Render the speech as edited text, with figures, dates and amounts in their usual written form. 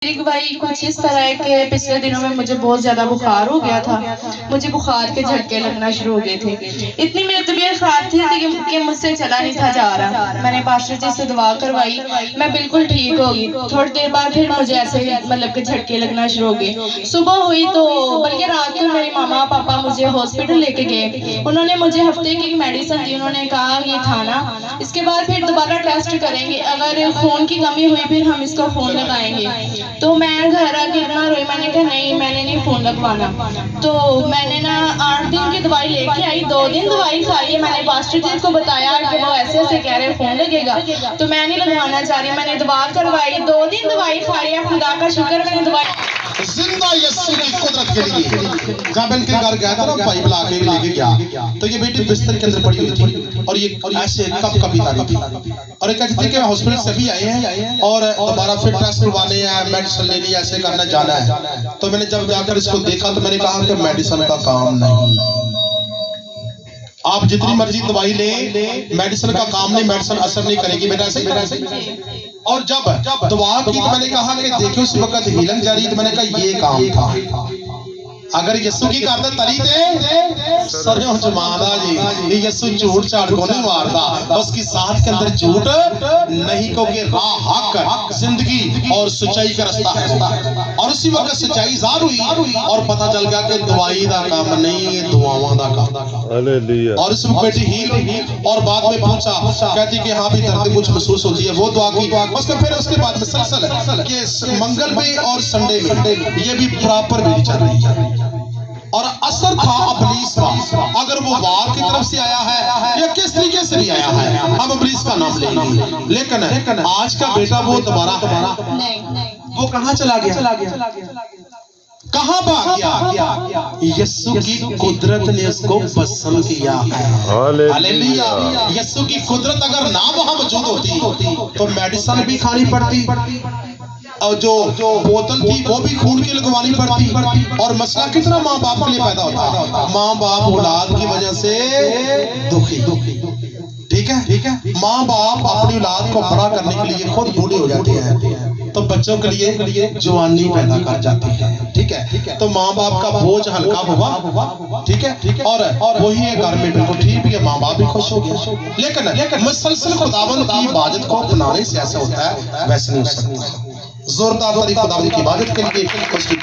भाई कुछ इस तरह है कि पिछले दिनों में मुझे बहुत ज्यादा बुखार हो गया था। मुझे बुखार के झटके लगना शुरू हो गए थे। इतनी मेरी तबीयत खराब थी कि मुझसे चला नहीं था जा रहा। मैंने पास्टर जी से दुआ करवाई, मैं बिल्कुल ठीक होगी। थोड़ी देर बाद फिर मुझे ऐसे मतलब के झटके लगना शुरू हो गए। सुबह हुई तो बल्कि रात को मेरे मामा पापा मुझे हॉस्पिटल लेके गए। उन्होंने मुझे हफ्ते की मेडिसिन दी। उन्होंने कहा ये खाना, इसके बाद फिर दोबारा टेस्ट करेंगे, अगर खून की कमी हुई फिर हम इसको खून लगाएंगे। तो मैं घर आके इतना रोई, मैंने कहा नहीं मैंने नहीं खून लगवाना। तो मैंने ना 8 दिन की दवाई लेके आई, 2 दिन दवाई खाई। मैंने पास्टर जी को बताया कि वो ऐसे ऐसे कह रहे खून लगेगा, तो मैं नहीं लगवाना चाह रही। मैंने दवा करवाई, 2 दिन दवाई खाई है। खुदा का शुक्र मैंने दवाई जिंदा यीशु की कुदरत के लिए जब इनके घर गया था ना, पाइप ला के लेके गया तो ये बेटी बिस्तर के अंदर पड़ी हुई थी और ये ऐसे कब कभी तारी थी और कहती थी कि हॉस्पिटल से भी आए हैं और दोबारा फिर टेस्ट करवाने हैं, मेडिसिन लेनी है, ऐसे करना जाना है। तो मैंने जब जाकर इसको देखा तो मैंने कहा कि मेडिसिन का काम नहीं, आप जितनी मर्जी दवाई ले, मेडिसिन का काम नहीं, मेडिसिन असर नहीं करेगी बेटा, ऐसे। और जब दुआ की तो मैंने कहा कि देखिए उस वक्त हीलिंग जारी, तो मैंने कहा ये काम था। अगर यीशु की करदा तरी ते सरयों जमादा जी, ये यीशु झूठ चाट को नहीं मारदा, बस की साथ के अंदर झूठ नहीं, क्योंकि राह हक जिंदगी और सच्चाई का रास्ता है। और उसी वक्त सच्चाई ज़ाहिर हुई और पता चल गया कि दवाई दा काम नहीं, ये दुआवां दा काम। हालेलुया। और उस बेटी हील और बाद में पूछा, कहती कि हाँ भी दर्द कुछ महसूस होती है, वो दुआ की। उसके बाद मुसलसल कि मंगल में और संडे में ये भी प्रॉपर भी चल रही है और असर था इब्लीस का। अगर वो वार की तरफ से आया है या किस तरीके से भी आया है, हम इब्लीस का नाम लेंगे। लेकिन आज का बेटा वो दोबारा वो कहाँ चला गया, कहाँ भाग गया? यीशु की कुदरत ने उसको पसंद किया है। हालेलुया। यीशु की कुदरत अगर ना वहां मौजूद होती तो मेडिसिन भी खानी पड़ती और जो बोतल थी वो भी खून की लगवानी पड़ती। और मसला कितना माँ बाप के लिए पैदा होता है, माँ बाप औलाद की वजह से दुखी। ठीक है, माँ बाप अपनी औलाद को बड़ा करने के लिए खुद बूढ़े हो जाते हैं तो बच्चों के लिए जवानी पैदा कर जाती है। ठीक है, तो माँ बाप का बोझ हल्का हुआ। ठीक है, और वही है घर में बिल्कुल ठीक भी है, माँ बाप भी खुश हो गया। लेकिन मुसलसल खुदावंद की इबादत को अपनाने से ऐसा होता है, वैसे नहीं हो सकता। जोरदार तरीके खुदावंद की इबादत के लिए उसकी